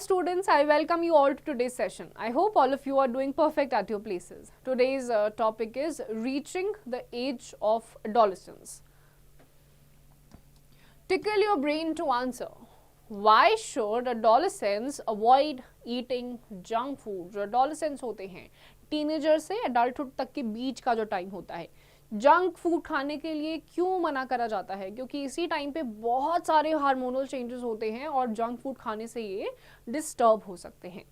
students, I welcome you all to today's session. I hope all of you are doing perfect at your places. Today's topic is reaching the age of adolescence. Tickle your brain to answer. Why should adolescents avoid eating junk food? जो adolescents होते हैं, teenager से adulthood तक के बीच का जो time होता है, जंक फूड खाने के लिए क्यों मना करा जाता है? क्योंकि इसी टाइम पे बहुत सारे हार्मोनल चेंजेस होते हैं और जंक फूड खाने से ये डिस्टर्ब हो सकते हैं.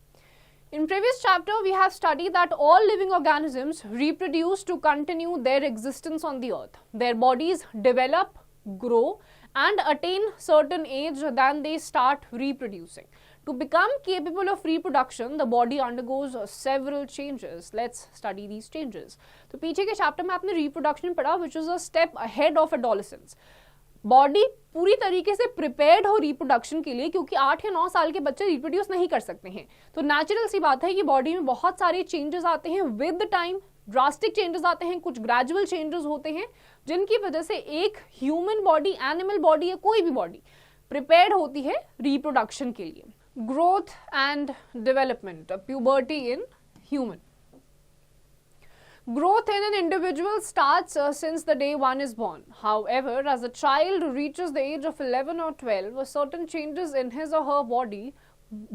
In previous chapter, we have studied that all living organisms reproduce to continue their existence on the earth. Their bodies develop, grow, and attain certain age, then they start reproducing. To become capable of reproduction, the body undergoes several changes. Let's study these changes. तो पीछे के chapter में आपने reproduction पढ़ा, which is a step ahead of adolescence. Body पूरी तरीके से prepared हो रिप्रोडक्शन के लिए, क्योंकि 8 या 9 साल के बच्चे रिप्रोड्यूस नहीं कर सकते हैं. तो नेचुरल सी बात है कि बॉडी में बहुत सारे चेंजेस आते हैं विद टाइम. ड्रास्टिक चेंजेस आते हैं, कुछ ग्रेजुअल चेंजेस होते हैं, जिनकी वजह से एक ह्यूमन बॉडी, एनिमल बॉडी या कोई भी बॉडी प्रिपेयर्ड होती है रिप्रोडक्शन के लिए. Growth and development, puberty in human. Growth in an individual starts since the day one is born. However, as a child reaches the age of 11 or 12, certain changes in his or her body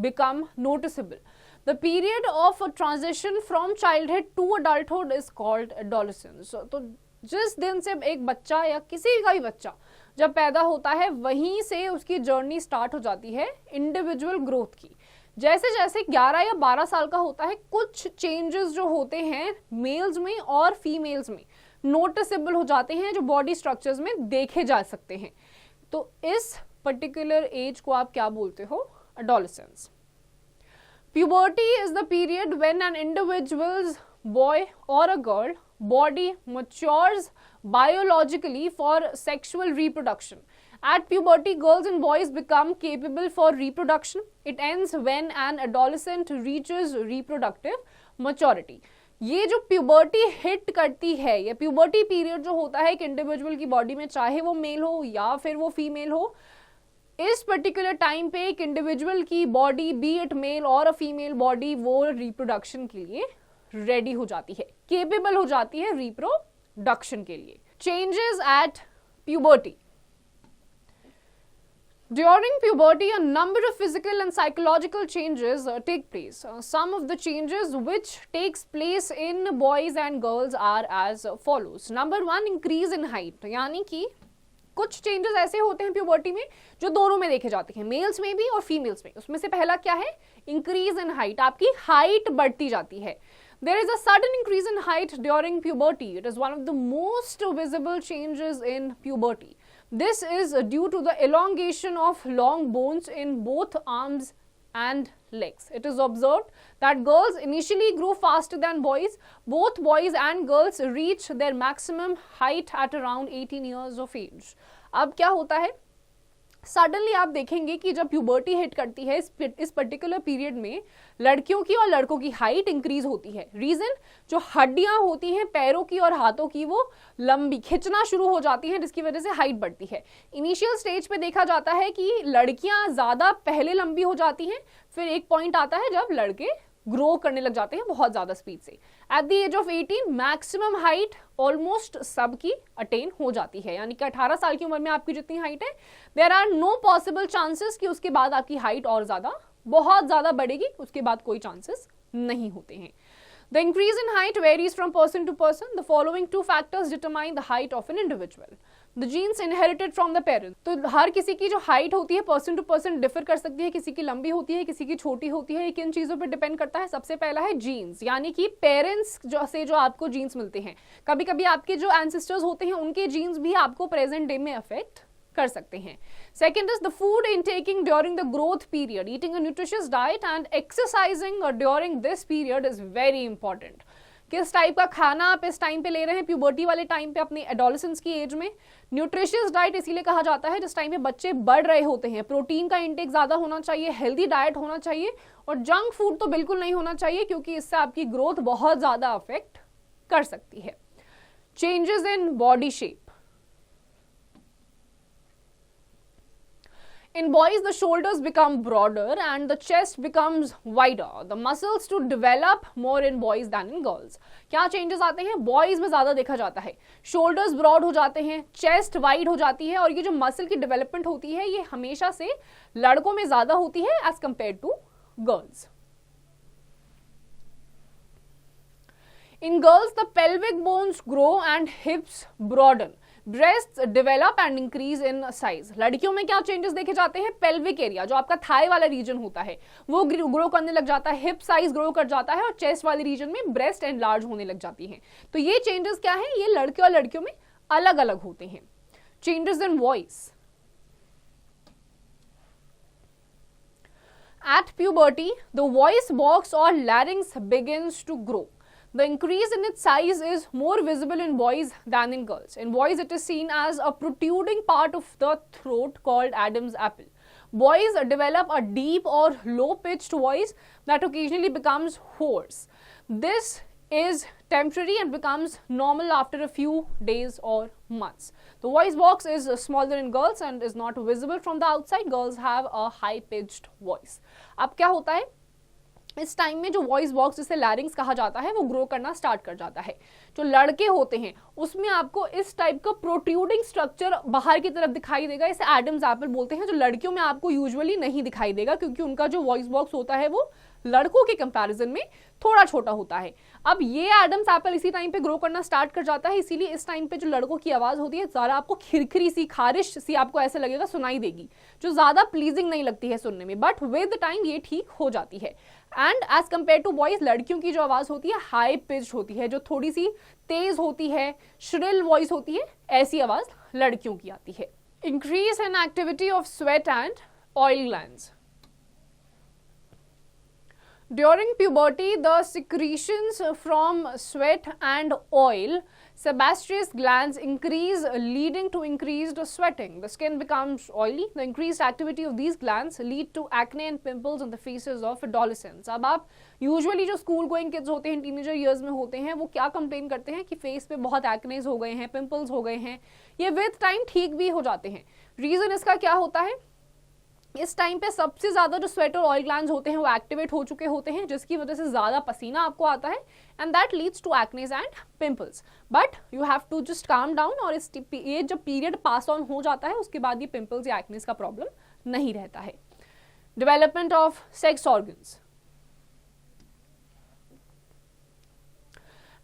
become noticeable. The period of transition from childhood to adulthood is called adolescence. तो जिस दिन से एक बच्चा या किसी का भी बच्चा जब पैदा होता है, वहीं से उसकी जर्नी स्टार्ट हो जाती है इंडिविजुअल ग्रोथ की. जैसे जैसे 11 या 12 साल का होता है, कुछ चेंजेस जो होते हैं मेल्स में और फीमेल्स में नोटिसेबल हो जाते हैं, जो बॉडी स्ट्रक्चर्स में देखे जा सकते हैं. तो इस पर्टिकुलर एज को आप क्या बोलते हो? Adolescence. Puberty is the period when an individual's boy or a girl body matures biologically for sexual reproduction. At puberty, girls and boys become capable for reproduction. It ends when an adolescent reaches reproductive maturity. ये जो puberty hit करती है, या puberty period जो होता है एक individual की बॉडी में, चाहे वो मेल हो या फिर वो फीमेल हो, इस पर्टिकुलर टाइम पे एक इंडिविजुअल की बॉडी, बी इट मेल और अ फीमेल बॉडी, वो रिप्रोडक्शन के लिए रेडी हो जाती है, केपेबल हो जाती है रिप्रोडक्शन के लिए. Changes at puberty. During puberty, a number of physical and psychological changes take place. Some of the changes which takes place in boys and girls are as follows. Number 1, increase in height. यानी कि कुछ changes ऐसे होते हैं puberty में जो दोनों में देखे जाते हैं, मेल्स में भी और फीमेल्स में. उसमें से पहला क्या है? Increase in height. आपकी हाइट बढ़ती जाती है. There is a sudden increase in height during puberty. It is one of the most visible changes in puberty. This is due to the elongation of long bones in both arms and legs. It is observed that girls initially grow faster than boys. Both boys and girls reach their maximum height at around 18 years of age. अब क्या होता है? Suddenly आप देखेंगे कि जब puberty hit करती है, इस पर्टिकुलर पीरियड में लड़कियों की और लड़कों की हाइट इंक्रीज होती है. रीजन, जो हड्डियां होती हैं पैरों की और हाथों की, वो लंबी खिंचना शुरू हो जाती हैं, जिसकी वजह से हाइट बढ़ती है. इनिशियल स्टेज पे देखा जाता है कि लड़कियां ज्यादा पहले लंबी हो जाती हैं, फिर एक पॉइंट आता है जब लड़के ग्रो करने लग जाते हैं बहुत ज्यादा स्पीड से. At the age of 18 maximum height almost सबकी अटेन हो जाती है. यानी कि 18 साल की उम्र में आपकी जितनी हाइट है, there are no possible chances कि उसके बाद आपकी हाइट और ज्यादा, बहुत ज्यादा बढ़ेगी. उसके बाद कोई चांसेस नहीं होते हैं. The increase in height varies from person to person. The following 2 factors determine the height of an individual. The genes inherited from the parents. तो हर किसी की जो हाइट होती है पर्सन टू पर्सन डिफर कर सकती है. किसी की लंबी होती है, किसी की छोटी होती है. किन चीजों पर डिपेंड करता है? सबसे पहला है जीन्स, यानी कि पेरेंट्स जो आपको जीन्स मिलते हैं. कभी कभी आपके जो एंसेस्टर्स होते हैं, उनके जीन्स भी आपको प्रेजेंट डे में अफेक्ट कर सकते हैं. Second is the food intaking during the growth period. Eating a nutritious diet and exercising during this period is very important. किस टाइप का खाना आप इस टाइम पे ले रहे हैं प्यूबर्टी वाले टाइम पे, अपने एडोलेसेंस की एज में? न्यूट्रिशियस डाइट इसीलिए कहा जाता है जिस टाइम पे बच्चे बढ़ रहे होते हैं. प्रोटीन का इंटेक ज्यादा होना चाहिए, हेल्दी डाइट होना चाहिए, और जंक फूड तो बिल्कुल नहीं होना चाहिए, क्योंकि इससे आपकी ग्रोथ बहुत ज्यादा अफेक्ट कर सकती है. Changes in body shape. In boys, the shoulders become broader and the chest becomes wider. The muscles to develop more in boys than in girls. क्या चेंजेस आते हैं? बॉयज में ज्यादा देखा जाता है, शोल्डर्स ब्रॉड हो जाते हैं, चेस्ट वाइड हो जाती है, और ये जो मसल की डेवलपमेंट होती है ये हमेशा से लड़कों में ज्यादा होती है as compare to girls. In girls, the pelvic bones grow and hips broaden. Breasts develop and increase in size. लड़कियों में क्या चेंजेस देखे जाते हैं? पेल्विक एरिया, जो आपका थाई वाला रीजन होता है, वो ग्रो करने लग जाता है, हिप साइज ग्रो कर जाता है, और चेस्ट वाले रीजन में ब्रेस्ट एनलार्ज होने लग जाती हैं. तो ये चेंजेस क्या है? ये लड़के और लड़कियों में अलग अलग होते हैं. Changes in voice. At puberty, the voice box or larynx begins to grow. The increase in its size is more visible in boys than in girls. In boys, it is seen as a protruding part of the throat called Adam's apple. Boys develop a deep or low-pitched voice that occasionally becomes hoarse. This is temporary and becomes normal after a few days or months. The voice box is smaller in girls and is not visible from the outside. Girls have a high-pitched voice. अब क्या होता है? इस time में जो voice box जिसे लैरिंग्स कहा जाता है वो ग्रो करना स्टार्ट कर जाता है. जो लड़के होते हैं उसमें आपको इस टाइप का प्रोट्रूडिंग स्ट्रक्चर बाहर की तरफ दिखाई देगा, इसे एडम्स एप्पल बोलते हैं. जो लड़कियों में आपको यूजुअली नहीं दिखाई देगा क्योंकि उनका जो वॉइस बॉक्स होता है वो लड़कों के कंपैरिजन में थोड़ा छोटा होता है. अब ये एडम्स एप्पल इसी टाइम पे ग्रो करना स्टार्ट कर जाता है, इसीलिए इस टाइम पे जो लड़कों की आवाज होती है ज्यादा आपको खिरखिरी सी, खारिश सी आपको ऐसे लगेगा, सुनाई देगी, जो ज्यादा प्लीजिंग नहीं लगती है सुनने में. बट विद टाइम ये ठीक हो जाती है. And as compare to boys, लड़कियों की जो आवाज होती है हाई पिच्ड होती है, जो थोड़ी सी तेज होती है, श्रिल वॉइस होती है, ऐसी आवाज लड़कियों की आती है. Increase in activity of sweat and oil glands. During puberty, the secretions from sweat and oil sebaceous glands increase, leading to increased sweating. The skin becomes oily. The increased activity of these glands lead to acne and pimples on the faces of adolescents. अब आप usually जो school going kids होते हैं, teenager years में होते हैं, वो क्या कंप्लेन करते हैं कि फेस पे बहुत एक्नेज हो गए हैं, पिंपल्स हो गए हैं. ये विद टाइम ठीक भी हो जाते हैं. रीजन इसका क्या होता है? इस टाइम पे सबसे ज्यादा जो स्वेट और ऑयल ग्लैंड्स होते हैं वो एक्टिवेट हो चुके होते हैं, जिसकी वजह से ज्यादा पसीना आपको आता है and that leads to acnes and pimples. But you have to just calm down, और ये जब पीरियड पास ऑन हो जाता है उसके बाद ये पिंपल्स या एक्नेस का प्रॉब्लम नहीं रहता है. Development of sex organs.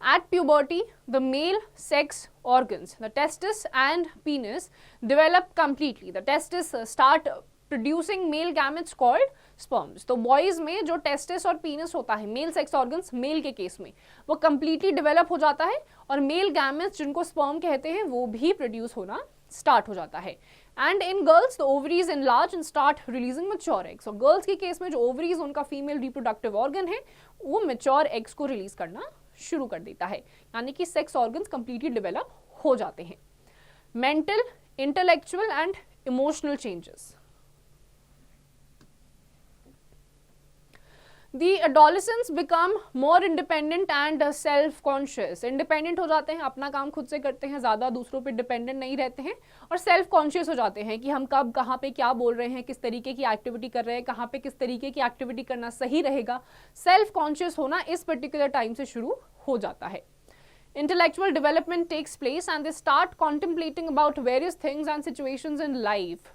At puberty, the male sex organs, the testis and penis, develop completely. The testis start producing male gametes called sperms. तो बॉयज में जो टेस्टिस और पीनस होता है, मेल सेक्स ऑर्गन्स मेल के केस में, वो completely develop हो जाता है और मेल गैमेट्स जिनको स्पर्म कहते हैं वो भी प्रोड्यूस होना स्टार्ट हो जाता है. And in girls the ovaries enlarge and start releasing mature eggs. और गर्ल्स के केस में जो ओवरीज उनका फीमेल रिप्रोडक्टिव ऑर्गन है वो मैच्योर एग्स को रिलीज करना शुरू कर देता है, यानी कि सेक्स ऑर्गन्स कंप्लीटली डेवलप हो जाते हैं. Mental, intellectual and emotional changes. The adolescents become more independent and self-conscious. Independent हो जाते हैं, अपना काम खुद से करते हैं, ज़्यादा दूसरों पे डिपेंडेंट नहीं रहते हैं, और सेल्फ कॉन्शियस हो जाते हैं कि हम कब कहाँ पे क्या बोल रहे हैं, किस तरीके की एक्टिविटी कर रहे हैं, कहाँ पे किस तरीके की एक्टिविटी करना सही रहेगा. सेल्फ कॉन्शियस होना इस पर्टिकुलर टाइम से शुरू हो जाता है. Intellectual development takes place and they start contemplating about various things and situations in life.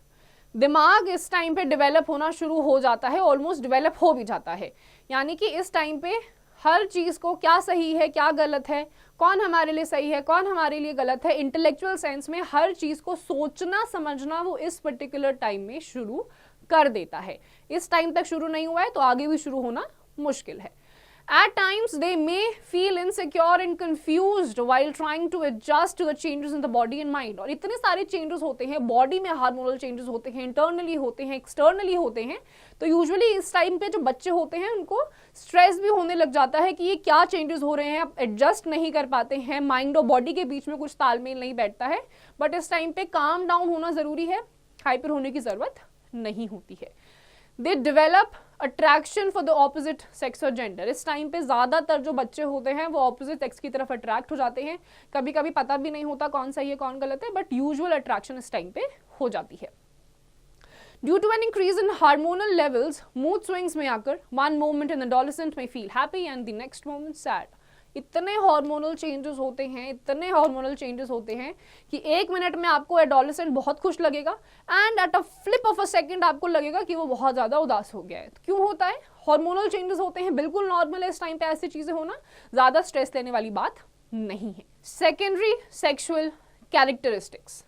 दिमाग इस टाइम पे डेवलप होना शुरू हो जाता है, ऑलमोस्ट डेवलप हो भी जाता है, यानी कि इस टाइम पे हर चीज को क्या सही है क्या गलत है, कौन हमारे लिए सही है कौन हमारे लिए गलत है, इंटेलेक्चुअल सेंस में हर चीज को सोचना समझना वो इस पर्टिकुलर टाइम में शुरू कर देता है. इस टाइम तक शुरू नहीं हुआ है तो आगे भी शुरू होना मुश्किल है. At times, they may feel insecure and confused while trying to adjust to the changes in the body and mind. और इतने सारे changes होते हैं, बॉडी में हार्मोनल चेंजेस होते हैं, इंटरनली होते हैं, एक्सटर्नली होते हैं, तो यूजुअली इस टाइम पे जो बच्चे होते हैं उनको स्ट्रेस भी होने लग जाता है कि ये क्या चेंजेस हो रहे हैं, आप एडजस्ट नहीं कर पाते हैं, माइंड और बॉडी के बीच में कुछ तालमेल नहीं बैठता है. बट इस टाइम पे काम डाउन होना जरूरी है, हाइपर होने की जरूरत नहीं होती है. They develop attraction for the opposite sex और जेंडर. इस टाइम पे ज्यादातर जो बच्चे होते हैं वो ऑपोजिट सेक्स की तरफ अट्रैक्ट हो जाते हैं. कभी कभी पता भी नहीं होता कौन सही है कौन गलत है, बट यूजुअल अट्रैक्शन इस टाइम पे हो जाती है. Due to an increase in hormonal levels mood swings में आकर वन मोमेंट इन एडोलेसेंट में feel happy and the next moment sad. इतने हार्मोनल चेंजेस होते हैं, इतने हार्मोनल चेंजेस होते हैं कि एक मिनट में आपको एडोलेसेंट बहुत खुश लगेगा and at a flip of a second आपको लगेगा कि वो बहुत ज्यादा उदास हो गया है। तो क्यों होता है? हार्मोनल चेंजेस होते हैं, बिल्कुल नॉर्मल है इस टाइम पे ऐसी चीजें होना, ज्यादा स्ट्रेस लेने वाली बात नहीं है। Secondary sexual characteristics.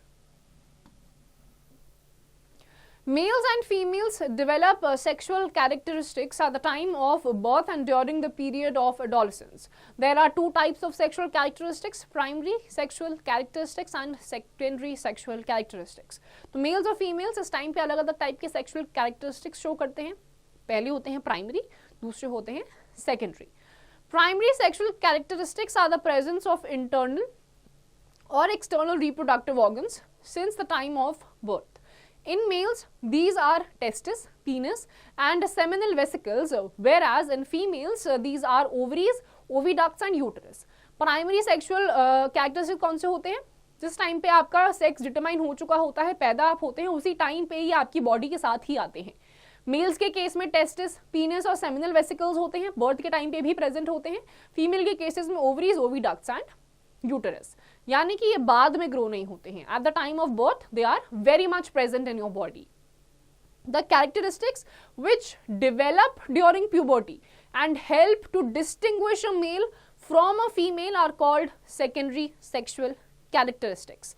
Males and females develop sexual characteristics at the time of birth and during the period of adolescence. There are two types of sexual characteristics, primary sexual characteristics and secondary sexual characteristics. तो males और females इस time पे अलग अलग type के sexual characteristics show करते हैं। पहले होते हैं primary, दूसरे होते हैं secondary. Primary sexual characteristics are the presence of internal or external reproductive organs since the time of birth. In males, these are testes, penis and seminal vesicles, whereas in females, these are ovaries, oviducts and uterus. Primary sexual characteristics कौन से होते हैं? जिस time पे आपका sex determine हो चुका होता है, पैदा आप होते हैं, उसी टाइम पे ही आपकी बॉडी के साथ ही आते हैं। मेल्स के केस में टेस्टिस, पीनस और सेमिनल वेसिकल्स होते हैं, बर्थ के टाइम पे भी प्रेजेंट होते हैं। फीमेल के केसेस में ओवरीज, ओविडक्ट्स एंड यूटेरस, यानी कि ये बाद में ग्रो नहीं होते हैं। At the time of birth they are very much present in your body. The characteristics which develop during puberty and help to distinguish a male from a female are called secondary sexual characteristics.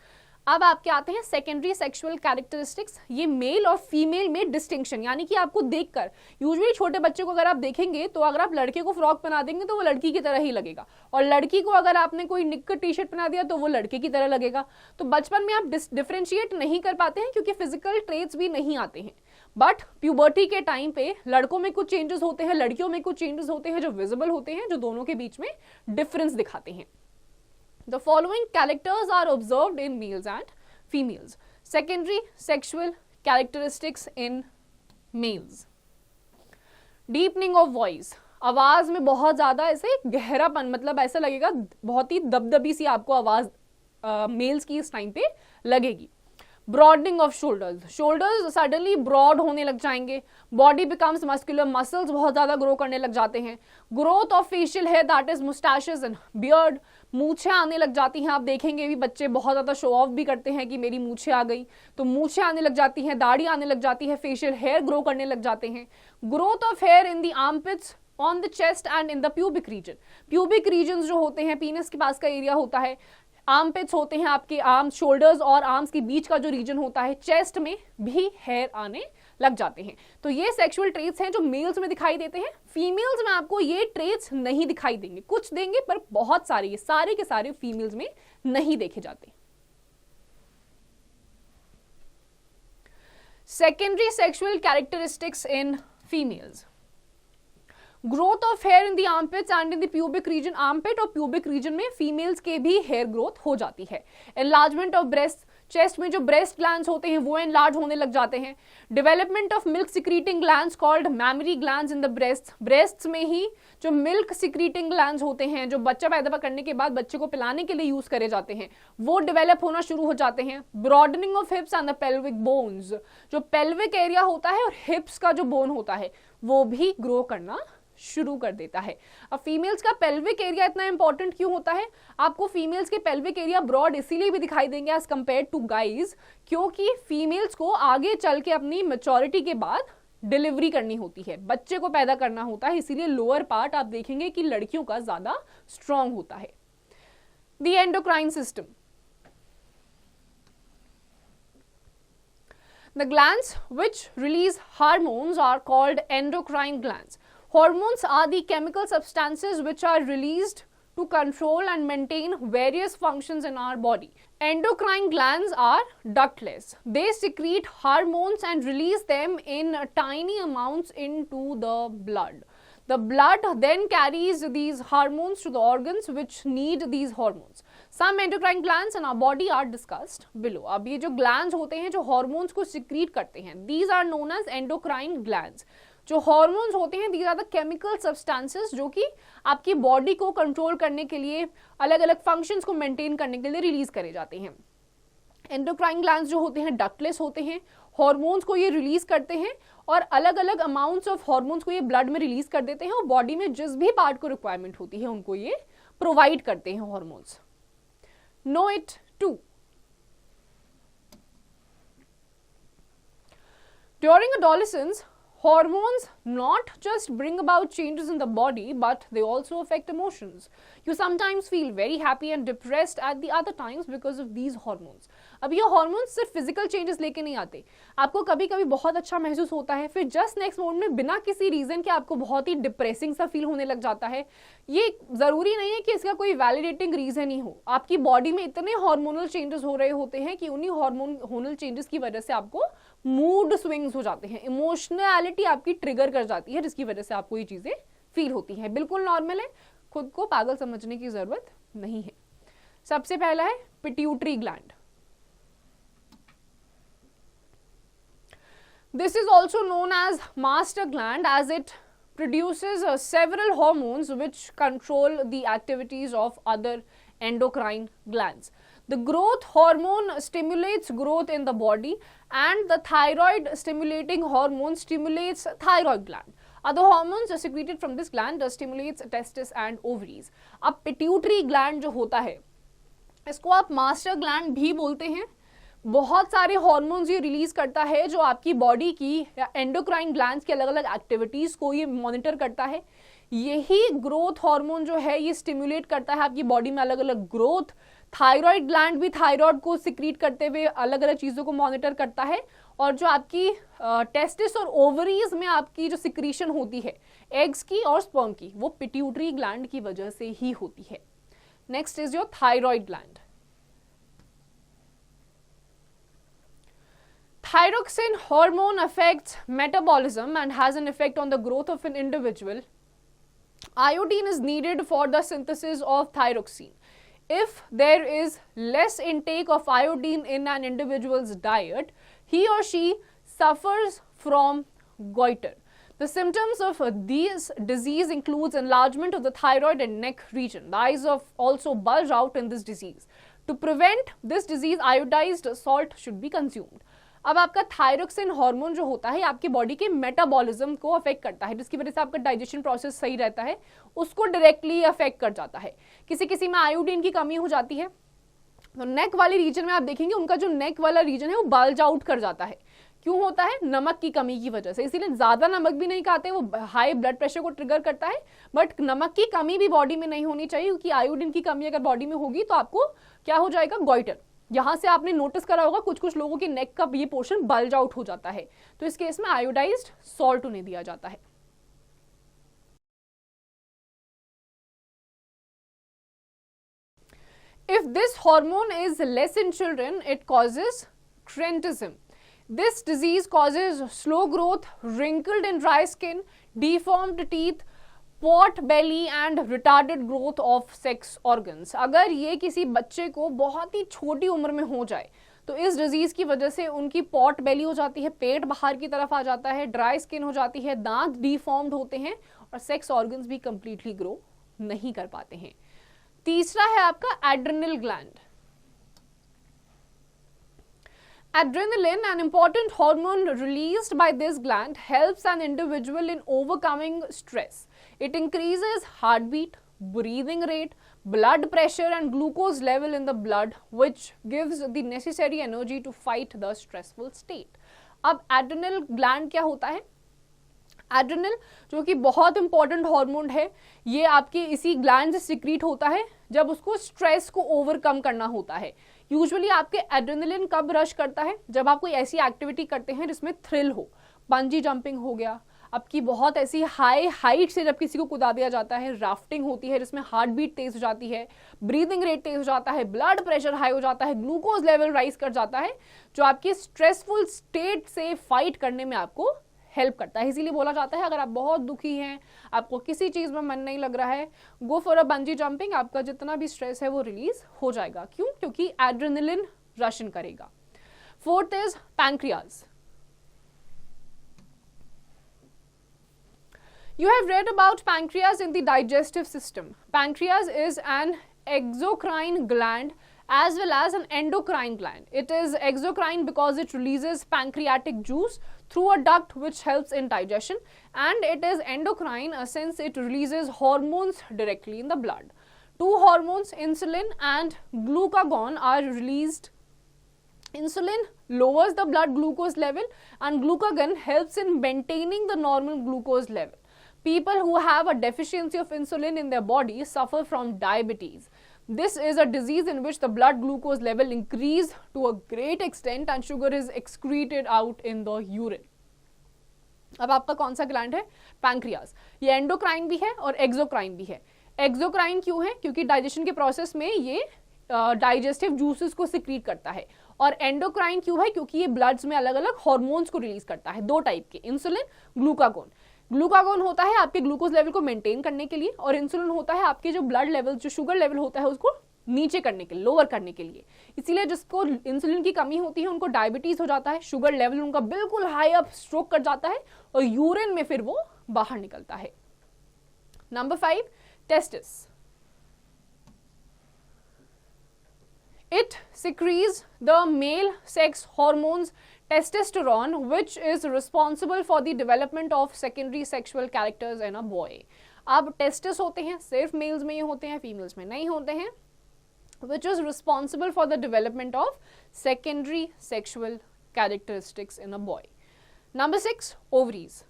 अब आपके आते हैं secondary sexual characteristics. ये male और female में distinction, यानी कि आपको देखकर, यूजुअली छोटे बच्चे को अगर आप देखेंगे तो अगर आप लड़के को फ्रॉक पहना देंगे तो वो लड़की की तरह ही लगेगा, और लड़की को अगर आपने कोई निक्कर टी शर्ट पहना दिया तो वो लड़के की तरह लगेगा। तो बचपन में आप डिफरेंशिएट नहीं कर पाते हैं क्योंकि फिजिकल ट्रेट्स भी नहीं आते हैं। बट प्यूबर्टी के टाइम पे लड़कों में कुछ चेंजेस होते हैं, लड़कियों में कुछ चेंजेस होते हैं जो विजिबल होते हैं, जो दोनों के बीच में डिफरेंस दिखाते हैं। The following characters are observed in males and females. Secondary sexual characteristics in males. Deepening of voice. आवाज में बहुत ज्यादा ऐसे गहरापन, मतलब ऐसा लगेगा बहुत ही दबदबी सी आपको आवाज मेल्स की इस टाइम पे लगेगी। Broadening of shoulders, shoulders suddenly broad होने लग जाएंगे। बॉडी बिकम्स मस्कुलर, मसल्स बहुत ज्यादा ग्रो करने लग जाते हैं। Growth of facial hair, that is moustaches and beard, मूछें आने लग जाती हैं। आप देखेंगे भी बच्चे बहुत ज्यादा शो ऑफ भी करते हैं कि मेरी मूछें आ गई, तो मूछें आने लग जाती हैं, दाढ़ी आने लग जाती है, फेशियल हेयर ग्रो करने लग जाते हैं। Growth of here in the armpits, on the chest and in the pubic region. Pubic region जो होते हैं, पीनस के पास का एरिया होता है, आर्मपिट्स होते हैं आपके आर्म्स, शोल्डर्स और आर्म्स के बीच का जो रीजन होता है, चेस्ट में भी हेयर आने लग जाते हैं। तो ये सेक्सुअल ट्रेट्स हैं जो मेल्स में दिखाई देते हैं। फीमेल्स में आपको ये ट्रेट्स नहीं दिखाई देंगे, कुछ देंगे पर बहुत सारे, ये सारे के सारे फीमेल्स में नहीं देखे जाते। Secondary sexual characteristics in females. Growth of here in the armpits and in the pubic region, armpit और प्यूबिक रीजन में फीमेल्स के भी हेयर ग्रोथ हो जाती है। एनलार्जमेंट ऑफ ब्रेस्ट, चेस्ट में जो ब्रेस्ट ग्लैंड्स होते हैं वो एनलार्ज होने लग जाते हैं। Development of milk secreting glands called memory glands in the breast, breasts में ही जो मिल्क सिक्रीटिंग ग्लैंड्स होते हैं, जो बच्चा पैदा करने के बाद बच्चे को पिलाने के लिए यूज करे जाते हैं, वो डेवलप होना शुरू हो जाते हैं। Broadening of हिप्स and the pelvic bones, जो पेल्विक एरिया होता है और हिप्स का जो बोन होता है वो भी ग्रो करना शुरू कर देता है। अब फीमेल्स का पेल्विक एरिया इतना इंपॉर्टेंट क्यों होता है? आपको फीमेल्स के पेल्विक एरिया ब्रॉड इसीलिए भी दिखाई देंगे एज कंपेयर टू गाइज, क्योंकि फीमेल्स को आगे चल के अपनी मैच्योरिटी के बाद डिलीवरी करनी होती है, बच्चे को पैदा करना होता है, इसीलिए लोअर पार्ट आप देखेंगे कि लड़कियों का ज्यादा स्ट्रॉन्ग होता है। The endocrine system, the glands which release hormones are called endocrine glands. Hormones are the chemical substances which are released to control and maintain various functions in our body. Endocrine glands are ductless. They secrete hormones and release them in tiny amounts into the blood. The blood then carries these hormones to the organs which need these hormones. Some endocrine glands in our body are discussed below. अब ये जो glands होते हैं जो hormones को secrete करते हैं, these are known as endocrine glands. जो हॉर्मोन्स होते हैं these are the chemical substances जो कि आपकी बॉडी को कंट्रोल करने के लिए, अलग अलग फंक्शंस को मेंटेन करने के लिए रिलीज करे जाते हैं। एंडोक्राइन ग्लैंड्स जो होते हैं डक्टलेस होते हैं, हार्मोन्स को ये रिलीज करते हैं और अलग अलग अमाउंट्स ऑफ हार्मोन्स को ये ब्लड में रिलीज कर देते हैं और बॉडी में जिस भी पार्ट को रिक्वायरमेंट होती है उनको ये प्रोवाइड करते हैं hormones. Know it too. During adolescence, hormones not just bring about changes in the body, but they also affect emotions. You sometimes feel very happy and depressed at the other times because of these hormones. अब ये hormones सिर्फ physical changes लेके नहीं आते. आपको कभी कभी बहुत अच्छा महसूस होता है, फिर just next moment में बिना किसी reason के आपको बहुत ही depressing सा feel होने लग जाता है. ये ज़रूरी नहीं है कि इसका कोई validating reason ही हो. आपकी body में इतने hormonal changes हो रहे होते हैं कि उन्हीं hormonal changes की वजह से आपको मूड स्विंग्स हो जाते हैं, इमोशनैलिटी आपकी ट्रिगर कर जाती है, जिसकी वजह से आपको ये चीजें फील होती हैं. बिल्कुल नॉर्मल है, खुद को पागल समझने की जरूरत नहीं है. सबसे पहला है pituitary gland. This is also known as master gland as it produces several hormones which control the activities of other endocrine glands. The growth hormone stimulates growth in the body and the thyroid stimulating hormone stimulates thyroid gland. Other hormones secreted from this gland stimulates testes and ovaries. अब pituitary gland जो होता है इसको आप master gland भी बोलते हैं. बहुत सारे हार्मोन्स ये रिलीज करता है जो आपकी बॉडी की एंडोक्राइन ग्लैंड्स की अलग अलग एक्टिविटीज को ये मॉनिटर करता है. यही ग्रोथ हार्मोन जो है ये स्टिमुलेट करता है आपकी बॉडी में अलग अलग ग्रोथ. थायराइड ग्लैंड भी थायराइड को सिक्रीट करते हुए अलग अलग चीज़ों को मॉनिटर करता है. और जो आपकी टेस्टिस और ओवरीज में आपकी जो सिक्रीशन होती है एग्स की और स्पर्म की, वो पिट्यूटरी ग्लैंड की वजह से ही होती है. Next is your thyroid gland. Thyroxine hormone affects metabolism and has an effect on the growth of an individual. Iodine is needed for the synthesis of thyroxine. If there is less intake of iodine in an individual's diet, he or she suffers from goiter. The symptoms of this disease includes enlargement of the thyroid and neck region. The eyes also bulge out in this disease. To prevent this disease, iodized salt should be consumed. अब आपका thyroxine hormone जो होता है आपकी body के metabolism को affect करता है, जिसकी वजह से आपका डाइजेशन प्रोसेस सही रहता है, उसको डायरेक्टली अफेक्ट कर जाता है. किसी किसी में आयोडीन की कमी हो जाती है तो नेक वाले रीजन में आप देखेंगे उनका जो नेक वाला रीजन है वो बल्ज आउट कर जाता है. क्यों होता है? नमक की कमी की वजह से. इसीलिए ज्यादा नमक भी नहीं खाते, वो हाई ब्लड प्रेशर को ट्रिगर करता है. बट नमक की कमी भी बॉडी में नहीं होनी चाहिए, क्योंकि आयोडीन की कमी अगर बॉडी में होगी तो आपको क्या हो जाएगा? गॉइटर. यहां से आपने नोटिस करा होगा कुछ कुछ लोगों की नेक का ये पोर्शन बल्ज आउट हो जाता है, तो इस केस में आयोडाइज्ड सॉल्ट उन्हें दिया जाता है. If this hormone is less in children, it causes Trentism. This disease causes slow growth, wrinkled and dry skin, deformed teeth, pot belly and retarded growth of sex organs. अगर ये किसी बच्चे को बहुत ही छोटी उम्र में हो जाए तो इस डिजीज की वजह से उनकी पॉट बेली हो जाती है, पेट बाहर की तरफ आ जाता है, ड्राई स्किन हो जाती है, दांत डिफॉर्म्ड होते हैं और सेक्स ऑर्गन्स भी कंप्लीटली ग्रो नहीं कर पाते हैं. तीसरा है आपका adrenal gland. Adrenaline, an important hormone released by this gland, helps an individual in overcoming stress. It increases heartbeat, breathing rate, blood pressure and glucose level in the blood, which gives the necessary energy to fight the stressful state. अब adrenal gland क्या होता है? Adrenal जो कि बहुत important hormone है, ये आपके इसी ग्लैंड से सिक्रीट होता है जब उसको स्ट्रेस को ओवरकम करना होता है. यूजुअली आपके एड्रेनलिन कब रश करता है? जब आप कोई ऐसी एक्टिविटी करते हैं जिसमें थ्रिल हो. बंजी जंपिंग हो गया, आपकी बहुत ऐसी हाई हाइट से जब किसी को कूदा दिया जाता है, राफ्टिंग होती है जिसमें हार्ट बीट तेज हो जाती है, ब्रीदिंग रेट तेज हो जाता है, ब्लड प्रेशर हाई हो जाता है, ग्लूकोज लेवल राइज कर जाता है, जो आपकी स्ट्रेसफुल स्टेट से फाइट करने में आपको हेल्प करता है. इसीलिए बोला जाता है अगर आप बहुत दुखी हैं, आपको किसी चीज में मन नहीं लग रहा है, go for a bungee jumping, आपका जितना भी स्ट्रेस है वो रिलीज हो जाएगा. क्यों? क्योंकि एड्रेनलिन रशन करेगा. Fourth is pancreas. You have read about pancreas in the digestive system. Pancreas is an exocrine gland as well as an endocrine gland. It is exocrine because it releases pancreatic juice through a duct which helps in digestion, and it is endocrine since it releases hormones directly in the blood. Two hormones, insulin and glucagon, are released. Insulin lowers the blood glucose level and glucagon helps in maintaining the normal glucose level. People who have a deficiency of insulin in their body suffer from diabetes. This is a disease in which the blood glucose level increase to a great extent and sugar is excreted out in the urine. अब आपका कौन सा gland है? Pancreas. ये endocrine भी है और exocrine भी है. एक्सोक्राइन क्यों है? क्योंकि डाइजेशन के प्रोसेस में ये डाइजेस्टिव जूसेस को सिक्रीट करता है. और एंडोक्राइन क्यों है? क्योंकि ये ब्लड्स में अलग अलग हॉर्मोन्स को रिलीज करता है, दो टाइप के, इंसुलिन, ग्लूकागोन. ग्लूकागोन होता है आपके ग्लूकोज लेवल को मेंटेन करने के लिए और इंसुलिन होता है आपके जो ब्लड लेवल, जो शुगर लेवल होता है उसको नीचे करने के लिए, लोअर करने के लिए. इसीलिए जिसको इंसुलिन की कमी होती है उनको डायबिटीज हो जाता है, शुगर लेवल उनका बिल्कुल हाई अप स्ट्रोक कर जाता है और यूरिन में फिर वो बाहर निकलता है. Number 5, testis. It secretes the male sex hormones testosterone, which is responsible for the development of secondary sexual characters in a boy. अब टेस्टिस होते हैं, सिर्फ मेल्स में ये होते हैं, फीमेल्स में नहीं होते हैं, which is responsible for the development of secondary sexual characteristics in a boy. Number 6, ovaries.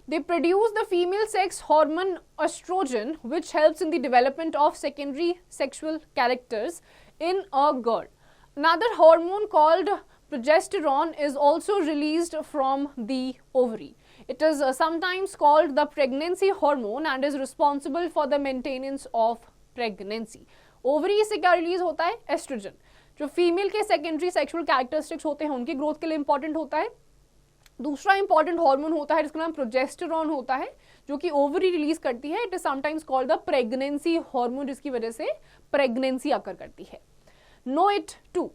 They produce the female sex hormone estrogen, which helps in the development of secondary sexual characters in a girl. Another hormone called progesterone is also released from the ovary. It is sometimes called the pregnancy hormone and is responsible for the maintenance of pregnancy. Ovary से क्या release होता है? Oestrogen, जो female के secondary sexual characteristics होते हैं उनकी growth के लिए इंपॉर्टेंट होता है. दूसरा इंपॉर्टेंट हार्मोन होता है जिसका नाम प्रोजेस्टेरॉन होता है, जो कि ओवरी रिलीज करती है. It is sometimes called the pregnancy hormone, जिसकी वजह से प्रेगनेंसी अकर करती है. Know it too.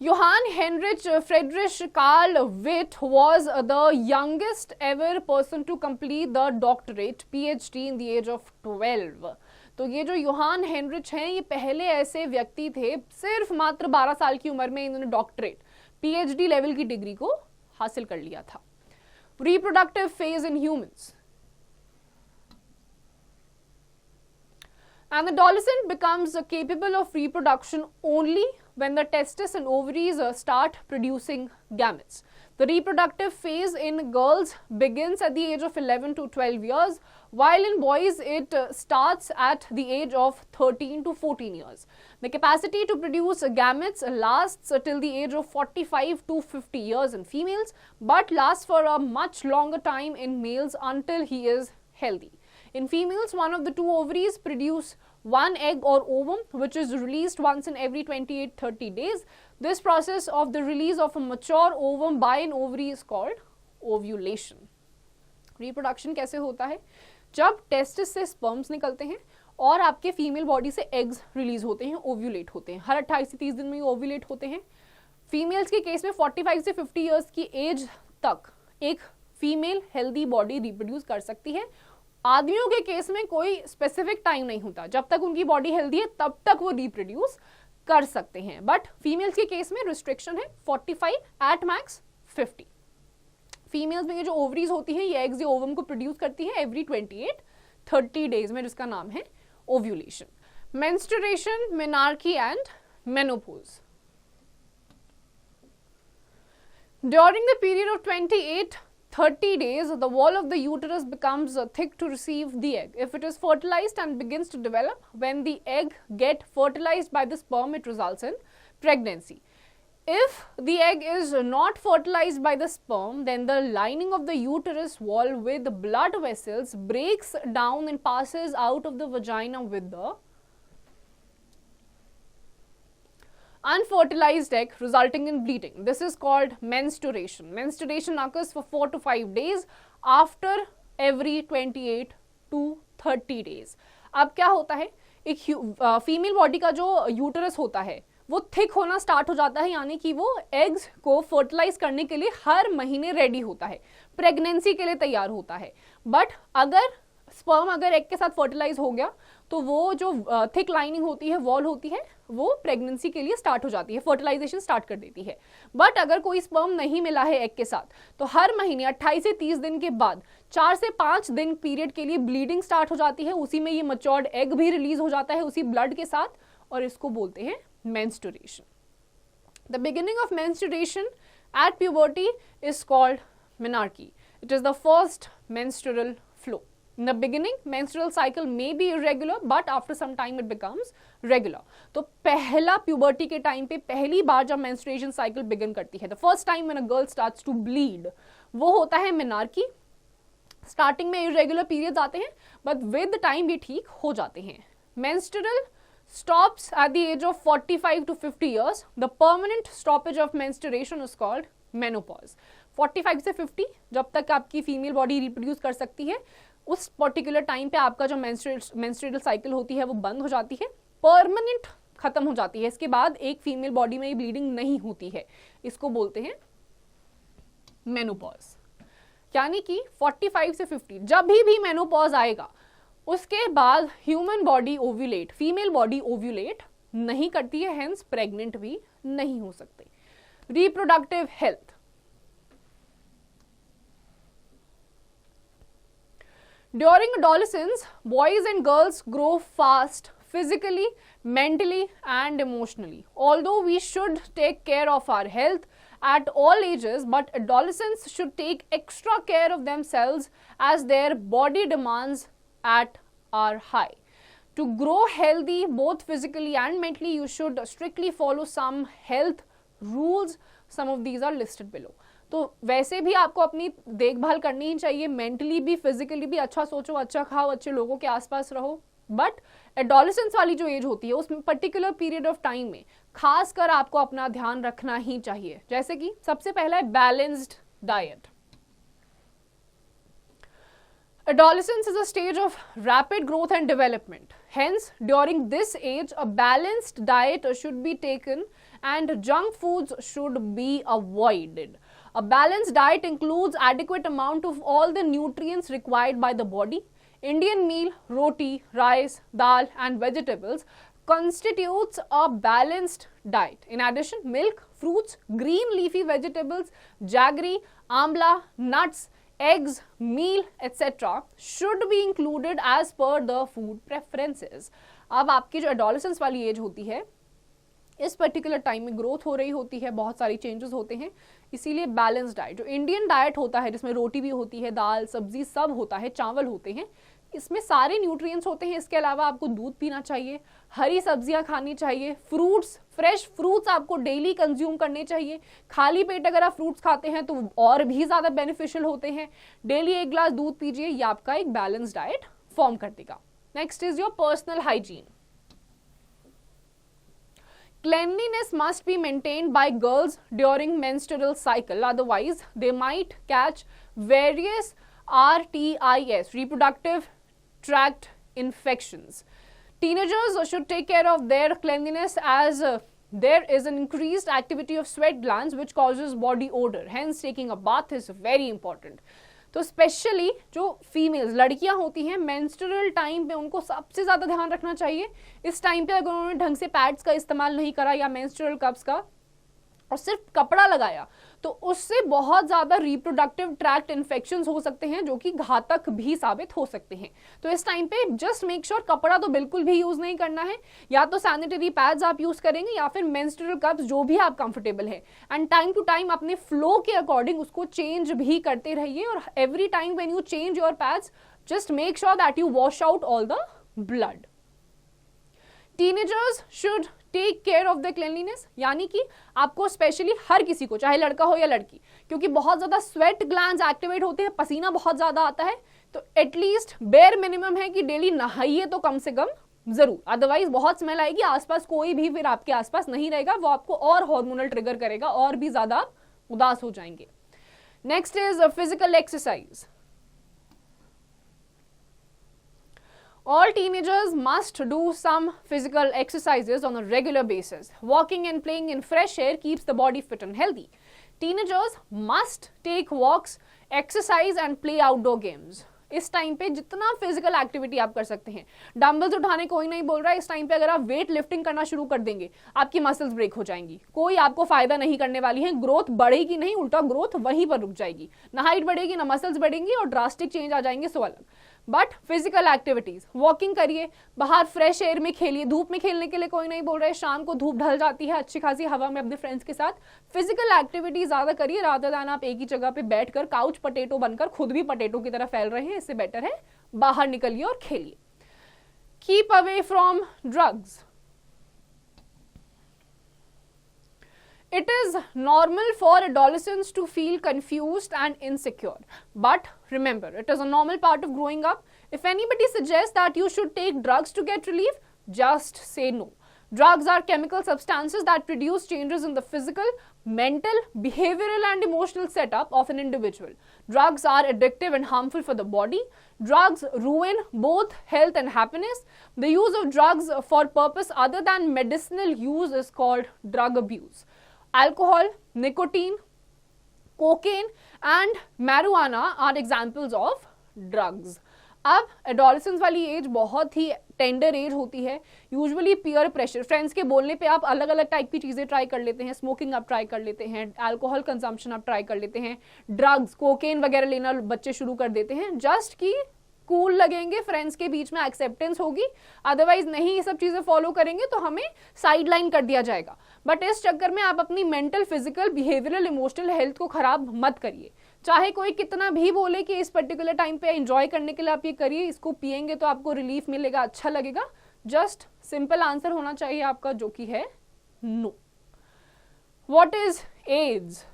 Johann Heinrich Friedrich Karl Witt was the youngest ever person to complete the doctorate PhD in the age of 12. तो ये जो यूहान Heinrich हैं, ये पहले ऐसे व्यक्ति थे, सिर्फ मात्र 12 साल की उम्र में इन्होंने डॉक्टरेट PhD लेवल की डिग्री को हासिल कर लिया था. Reproductive phase in humans. An adolescent becomes capable of reproduction only when the testes and ovaries start producing gametes. The reproductive phase in girls begins at the age of 11 to 12 years, while in boys it starts at the age of 13 to 14 years. The capacity to produce gametes lasts till the age of 45 to 50 years in females, but lasts for a much longer time in males until he is healthy. In females, one of the two ovaries produce one egg or ovum, which is released once in every 28-30 days. This process of the release of a mature ovum by an ovary is called ovulation. Reproduction कैसे होता है? जब testis से sperms निकलते हैं और आपके female body से एग्स रिलीज होते हैं, ओव्यूलेट होते हैं. हर 28 से 30 दिन में ओव्यूलेट होते हैं. फीमेल्स के केस में 45 से 50 ईयर्स की एज तक एक फीमेल हेल्दी बॉडी रिप्रोड्यूस कर सकती है. आदमियों के केस में कोई स्पेसिफिक टाइम नहीं होता, जब तक उनकी बॉडी हेल्दी है तब तक वो रिप्रोड्यूस कर सकते हैं. बट फीमेल्स के केस में रिस्ट्रिक्शन है 45, एट मैक्स 50. फीमेल्स में ये जो ओवरीज होती हैं, ये एग्स या ओवम को प्रोड्यूस करती है एवरी 28-30 डेज में, जिसका नाम है ovulation. Menstruation, menarche and menopause. During the period of 28-30 days, the wall of the uterus becomes thick to receive the egg. If it is fertilized and begins to develop, when the egg get fertilized by the sperm, it results in pregnancy. If the egg is not fertilized by the sperm, then the lining of the uterus wall with blood vessels breaks down and passes out of the vagina with the unfertilized egg, resulting in bleeding. This is called menstruation. Menstruation occurs for 4 to 5 days after every 28 to 30 days. अब क्या होता है, एक female body का जो uterus होता है वो थिक होना स्टार्ट हो जाता है, यानी कि वो एग्स को फर्टिलाइज करने के लिए हर महीने रेडी होता है, प्रेगनेंसी के लिए तैयार होता है। बट अगर स्पर्म अगर एग के साथ फर्टिलाइज हो गया तो वो जो थिक लाइनिंग होती है, वॉल होती है, वो प्रेगनेंसी के लिए स्टार्ट हो जाती है, फर्टिलाइजेशन स्टार्ट कर देती है। बट अगर कोई स्पर्म नहीं मिला है एग के साथ तो हर महीने 28 से 30 दिन के बाद 4 से 5 दिन पीरियड के लिए ब्लीडिंग स्टार्ट हो जाती है, उसी में ये मैच्योर्ड एग भी रिलीज हो जाता है उसी ब्लड के साथ, और इसको बोलते हैं menstruation. The beginning of menstruation at puberty is called menarche. It is the first menstrual flow. In the beginning, menstrual cycle may be irregular, but after some time it becomes regular. तो पहला puberty के time पे पहली बार जब menstruation cycle begin करती है, the first time when a girl starts to bleed, वो होता है menarche. Starting में irregular periods आते हैं, but with the time ये ठीक हो जाते हैं. Menstrual stops at the age of 45 to 50 years. The permanent stoppage of menstruation is called menopause. 45 से 50 जब तक आपकी फीमेल बॉडी रिप्रोड्यूस कर सकती है, उस पर्टिकुलर टाइम पे आपका जो मेंस्ट्रुअल साइकिल होती है वो बंद हो जाती है, परमानेंट खत्म हो जाती है। इसके बाद एक फीमेल बॉडी में ब्लीडिंग नहीं होती है, इसको बोलते हैं मेनोपॉज। यानी कि 45 से 50 जब भी मेनोपॉज आएगा उसके बाद human body ovulate, female body ovulate नहीं करती है, हेंस प्रेग्नेंट भी नहीं हो सकते। Reproductive health, during adolescence, boys and girls grow fast physically, mentally and emotionally. Although we should take care of our health at all ages, but adolescents should take extra care of themselves as their body demands are high. To grow healthy both physically and mentally, you should strictly follow some health rules. Some of these are listed below. तो वैसे भी आपको अपनी देखभाल करनी ही चाहिए, mentally भी physically भी। अच्छा सोचो, अच्छा खाओ, अच्छे लोगों के आसपास रहो। बट एडोलेसेंस वाली जो एज होती है उस पर्टिकुलर पीरियड ऑफ टाइम में खासकर आपको अपना ध्यान रखना ही चाहिए। जैसे कि सबसे पहला है balanced diet. Adolescence is a stage of rapid growth and development. Hence, during this age, a balanced diet should be taken and junk foods should be avoided. A balanced diet includes adequate amount of all the nutrients required by the body. Indian meal, roti, rice, dal and vegetables constitutes a balanced diet. In addition, milk, fruits, green leafy vegetables, jaggery, amla, nuts, eggs, meal, etc. should be included as per the food preferences. अब आपकी जो adolescence वाली as होती है, इस particular time में growth हो रही होती है, बहुत सारी चेंजेस होते हैं, इसीलिए बैलेंस डाइट, जो इंडियन डाइट होता है जिसमें रोटी भी होती है, दाल सब्जी सब होता है, चावल होते हैं, इसमें सारे न्यूट्रिएंट्स होते हैं। इसके अलावा आपको दूध पीना चाहिए, हरी सब्जियां खानी चाहिए, फ्रूट्स, फ्रेश फ्रूट्स आपको डेली कंज्यूम करने चाहिए। खाली पेट अगर आप फ्रूट्स खाते हैं तो और भी ज्यादा बेनिफिशियल होते हैं। डेली 1 ग्लास दूध पीजिए, ये आपका एक बैलेंस डाइट फॉर्म कर देगा। Next is your personal hygiene. Cleanliness must be maintained by girls during menstrual cycle, otherwise they might catch various RTIs, reproductive tract infections. Teenagers should take care of their cleanliness as there is an increased activity of sweat glands which causes body odor. Hence, taking a bath is very important. तो specially जो females लड़कियां होती हैं menstrual time पे उनको सबसे ज़्यादा ध्यान रखना चाहिए। इस टाइम पे अगर उन्होंने ढंग से पैड्स का इस्तेमाल नहीं करा या मेंस्ट्रुअल कप्स का और सिर्फ कपड़ा लगाया तो उससे बहुत ज़्यादा रिप्रोडक्टिव ट्रैक्ट इन्फेक्शंस हो सकते हैं जो कि घातक भी साबित हो सकते हैं। तो इस टाइम पे जस्ट मेक श्योर कपड़ा तो बिल्कुल भी यूज़ नहीं करना है, या तो सैनिटरी पैड्स आप यूज़ करेंगे या फिर मेंस्ट्रुअल कप्स, जो भी आप कंफर्टेबल है। एंड टाइम टू टाइम अपने फ्लो के अकॉर्डिंग उसको चेंज भी करते रहिए, और every time when you change your pads just make sure that you wash out all the blood. Teenagers should take care of the cleanliness, यानी कि आपको स्पेशली हर किसी को, चाहे लड़का हो या लड़की, क्योंकि बहुत ज्यादा स्वेट ग्लैंड्स एक्टिवेट होते हैं, पसीना बहुत ज्यादा आता है, तो एटलीस्ट बेयर मिनिमम है कि डेली नहाइए तो कम से कम जरूर, अदरवाइज बहुत स्मेल आएगी, आसपास कोई भी फिर आपके आसपास नहीं रहेगा, वो आपको और हार्मोनल ट्रिगर करेगा और भी ज्यादा उदास हो जाएंगे। Next is physical exercise. All teenagers must do some physical exercises on a regular basis. Walking and playing in fresh air keeps the body fit and healthy. Teenagers must take walks, exercise and play outdoor games. इस time पे जितना physical activity आप कर सकते हैं, dumbbells उठाने कोई नहीं बोल रहा है। इस टाइम पे अगर आप वेट लिफ्टिंग करना शुरू कर देंगे, आपकी मसल्स ब्रेक हो जाएंगी, कोई आपको फायदा नहीं करने वाली है। ग्रोथ बढ़ेगी नहीं, उल्टा ग्रोथ वहीं पर रुक जाएगी। ना हाइट बढ़ेगी, ना मसल्स बढ़ेंगी और ड्रास्टिक चेंज आ जाएंगे, सो अलग। बट फिजिकल एक्टिविटीज, वॉकिंग करिए, बाहर फ्रेश एयर में खेलिए। धूप में खेलने के लिए कोई नहीं बोल रहा है, शाम को धूप ढल जाती है अच्छी खासी हवा में अपने फ्रेंड्स के साथ। फिजिकल एक्टिविटी ज्यादा करिए, रादर देन आप एक ही जगह पे बैठकर काउच पटेटो बनकर खुद भी पटेटो की तरह फैल रहे हैं। इससे बेटर है बाहर निकलिए और खेलिए। Keep away from drugs. It is normal for adolescents to feel confused and insecure. But remember, it is a normal part of growing up. If anybody suggests that you should take drugs to get relief, just say no. Drugs are chemical substances that produce changes in the physical, mental, behavioral and emotional setup of an individual. Drugs are addictive and harmful for the body. Drugs ruin both health and happiness. The use of drugs for purpose other than medicinal use is called drug abuse. Alcohol, nicotine, cocaine and marijuana are examples of drugs. अब adolescence वाली as बहुत ही tender as होती है। Usually peer pressure, friends के बोलने पे आप अलग अलग टाइप की चीज़ें ट्राई कर लेते हैं। स्मोकिंग आप ट्राई कर लेते हैं, अल्कोहल कंजम्पशन आप ट्राई कर लेते हैं, ड्रग्स कोकेन वगैरह लेना बच्चे शुरू कर देते हैं, जस्ट कि कूल लगेंगे, फ्रेंड्स के बीच में एक्सेप्टेंस होगी। अदरवाइज नहीं ये सब चीज़ें फॉलो करेंगे तो हमें साइडलाइन कर दिया जाएगा। बट इस चक्कर में आप अपनी mental, physical, behavioural, emotional health को खराब मत करिए। चाहे कोई कितना भी बोले कि इस पर्टिकुलर टाइम पे एंजॉय करने के लिए आप ये करिए, इसको पिएंगे तो आपको रिलीफ मिलेगा, अच्छा लगेगा, जस्ट सिंपल आंसर होना चाहिए आपका, जो कि है know. What is AIDS?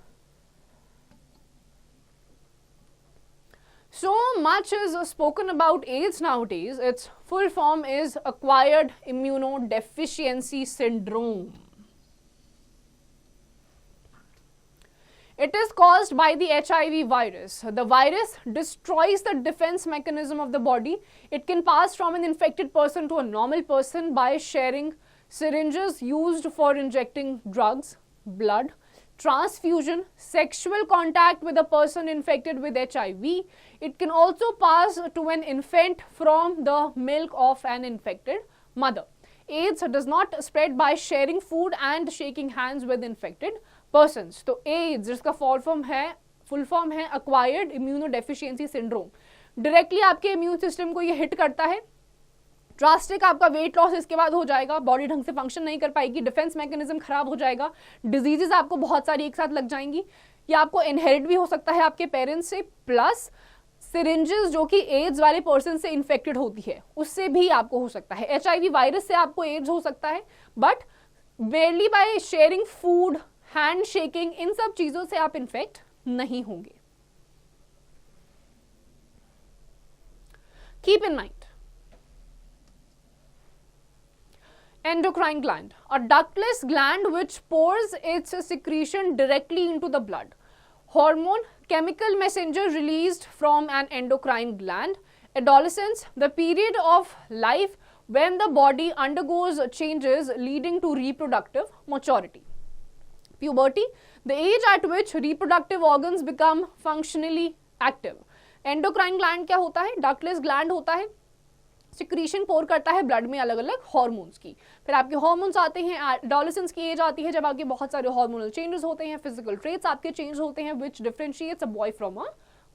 So much is spoken about AIDS nowadays. Its full form is acquired immunodeficiency syndrome. It is caused by the HIV virus. The virus destroys the defense mechanism of the body. It can pass from an infected person to a normal person by sharing syringes used for injecting drugs, blood, transfusion, sexual contact with a person infected with HIV. It can also pass to an infant from the milk of an infected mother. AIDS does not spread by sharing food and shaking hands with infected persons. तो AIDS जिसका full form है acquired immunodeficiency syndrome, directly आपके immune system को ये hit करता है। Drastic आपका weight loss इसके बाद हो जाएगा, बॉडी ढंग से फंक्शन नहीं कर पाएगी, डिफेंस मैकेनिज्म खराब हो जाएगा, डिजीजेस आपको बहुत सारी एक साथ लग जाएंगी, या आपको इनहेरिट भी हो सकता है आपके पेरेंट्स से, प्लस सिरिंजेस जो कि एड्स वाले पर्सन से इन्फेक्टेड होती है उससे भी आपको हो सकता है। HIV वायरस से आपको एड्स हो सकता है, but verily by sharing food, hand shaking, इन सब चीजों से आप इन्फेक्ट नहीं होंगे। Keep in mind, endocrine gland, a ductless gland which pours its secretion directly into the blood. Hormone, chemical messenger released from an endocrine gland. Adolescence, the period of life when the body undergoes changes leading to reproductive maturity. Puberty, the age at which reproductive organs become functionally active. Endocrine gland क्या होता है? Ductless gland होता है, secretion पोर करता है blood में अलग अलग हार्मोन्स की। फिर आपके हार्मोन्स आते हैं, एडोलेसेंस की एज आती है जब आपके बहुत सारे हार्मोनल चेंजेस होते हैं, फिजिकल ट्रेट्स आपके चेंज होते हैं, which differentiates a boy from a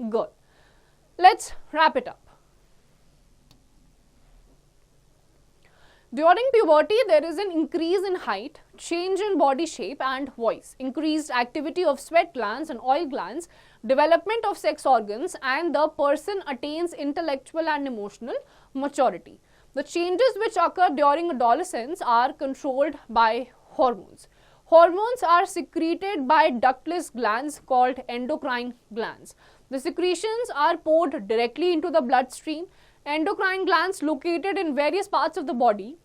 girl. Let's wrap it up. During puberty, there is an increase in height, change in body shape and voice, increased activity of sweat glands and oil glands, development of sex organs, and the person attains intellectual and emotional maturity. The changes which occur during adolescence are controlled by hormones. Hormones are secreted by ductless glands called endocrine glands. The secretions are poured directly into the bloodstream. Endocrine glands located in various parts of the body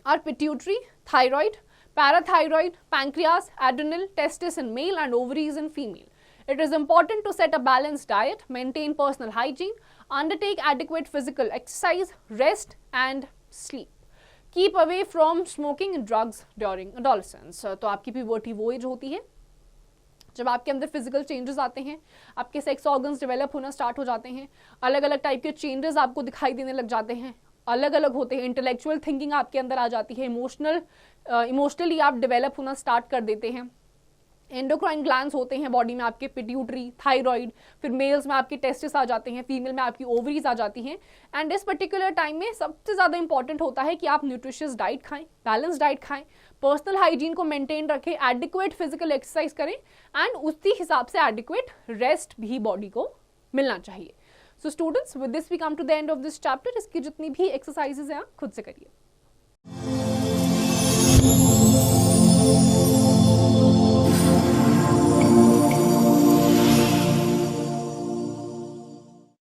are pituitary, thyroid, parathyroid, pancreas, adrenal, testis in male and ovaries in female. It is important to set a balanced diet, maintain personal hygiene, undertake adequate physical exercise, rest and sleep. Keep away from smoking and drugs during adolescence. तो आपकी puberty वो as होती है जब आपके अंदर physical changes आते हैं, आपके सेक्स ऑर्गन्स डेवलप होना स्टार्ट हो जाते हैं, अलग अलग टाइप के चेंजेस आपको दिखाई देने लग जाते हैं, अलग अलग होते हैं, इंटेलेक्चुअल थिंकिंग आपके अंदर आ जाती है, इमोशनली आप डेवलप होना स्टार्ट कर देते हैं, एंडोक्राइन ग्लैंड्स होते हैं बॉडी में आपके, पिट्यूटरी, थायराइड, फिर मेल्स में आपके टेस्टिस आ जाते हैं, फीमेल में आपकी ओवरीज आ जाती हैं। एंड इस पर्टिकुलर टाइम में सबसे ज़्यादा इंपॉर्टेंट होता है कि आप न्यूट्रिशियस डाइट खाएं, बैलेंस डाइट खाएं, पर्सनल हाइजीन को मेंटेन रखें, एडिक्वेट फिजिकल एक्सरसाइज करें एंड उसी हिसाब से एडिक्वेट रेस्ट भी बॉडी को मिलना चाहिए। So students, with this we come to the end of this chapter. इसकी जितनी भी एक्सरसाइजेज हैं आप खुद से करिए।